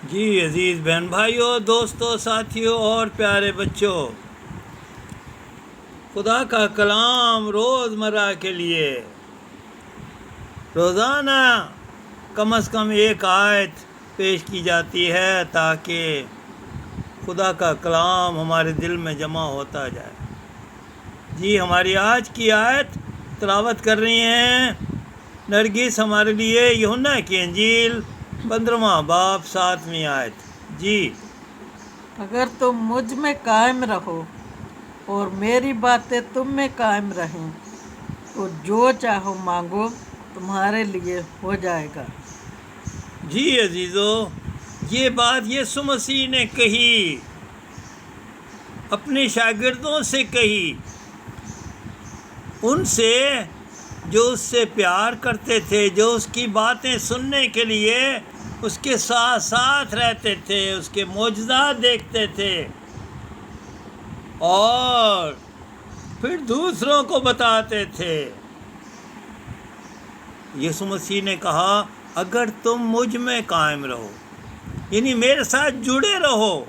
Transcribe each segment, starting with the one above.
جی عزیز بہن بھائیوں، دوستوں، ساتھیوں اور پیارے بچوں، خدا کا کلام روزمرہ کے لیے روزانہ کم از کم ایک آیت پیش کی جاتی ہے تاکہ خدا کا کلام ہمارے دل میں جمع ہوتا جائے۔ جی ہماری آج کی آیت تلاوت کر رہی ہیں نرگس ہمارے لیے یوحنا کی انجیل 15واں باب 7ویں آیت۔ جی اگر تم مجھ میں قائم رہو اور میری باتیں تم میں قائم رہیں تو جو چاہو مانگو تمہارے لیے ہو جائے گا۔ جی عزیزو، یہ بات یسوع مسیح نے کہی، اپنے شاگردوں سے کہی، ان سے جو اس سے پیار کرتے تھے، جو اس کی باتیں سننے کے لیے اس کے ساتھ ساتھ رہتے تھے، اس کے معجزات دیکھتے تھے اور پھر دوسروں کو بتاتے تھے۔ یسوع مسیح نے کہا اگر تم مجھ میں قائم رہو، یعنی میرے ساتھ جڑے رہو،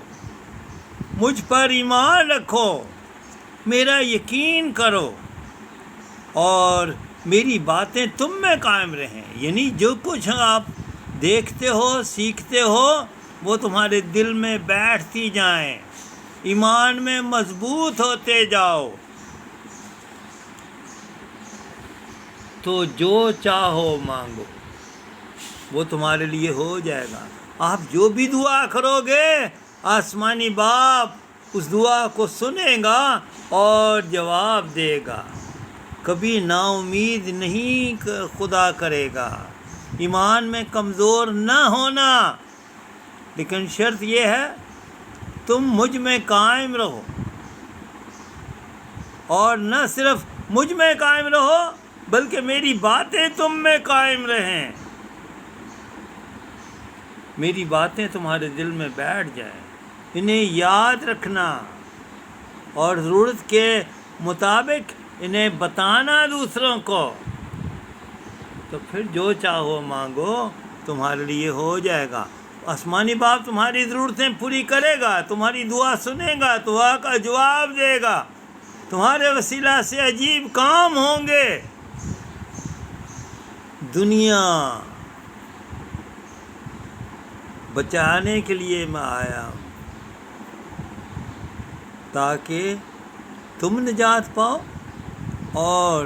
مجھ پر ایمان رکھو، میرا یقین کرو اور میری باتیں تم میں قائم رہیں، یعنی جو کچھ آپ دیکھتے ہو، سیکھتے ہو، وہ تمہارے دل میں بیٹھتی جائیں، ایمان میں مضبوط ہوتے جاؤ، تو جو چاہو مانگو وہ تمہارے لیے ہو جائے گا۔ آپ جو بھی دعا کرو گے، آسمانی باپ اس دعا کو سنے گا اور جواب دے گا۔ کبھی نا امید نہیں خدا کرے گا، ایمان میں کمزور نہ ہونا، لیکن شرط یہ ہے تم مجھ میں قائم رہو، اور نہ صرف مجھ میں قائم رہو بلکہ میری باتیں تم میں قائم رہیں، میری باتیں تمہارے دل میں بیٹھ جائیں، انہیں یاد رکھنا اور ضرورت کے مطابق انہیں بتانا دوسروں کو، تو پھر جو چاہو مانگو تمہارے لیے ہو جائے گا۔ آسمانی باپ تمہاری ضرورتیں پوری کرے گا، تمہاری دعا سنے گا، دعا کا جواب دے گا، تمہارے وسیلہ سے عجیب کام ہوں گے۔ دنیا بچانے کے لیے میں آیا ہوں تاکہ تم نجات پاؤ اور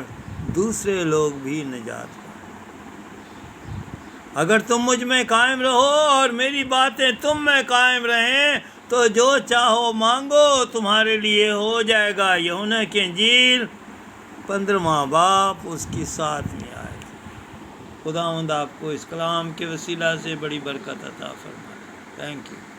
دوسرے لوگ بھی نجات پائیں۔ اگر تم مجھ میں قائم رہو اور میری باتیں تم میں قائم رہیں تو جو چاہو مانگو تمہارے لیے ہو جائے گا۔ یوحنا کی انجیل 15واں باب اس کی 7ویں آیت۔ خداوند آپ کو اس کلام کے وسیلہ سے بڑی برکت عطا فرمائے۔ Thank you.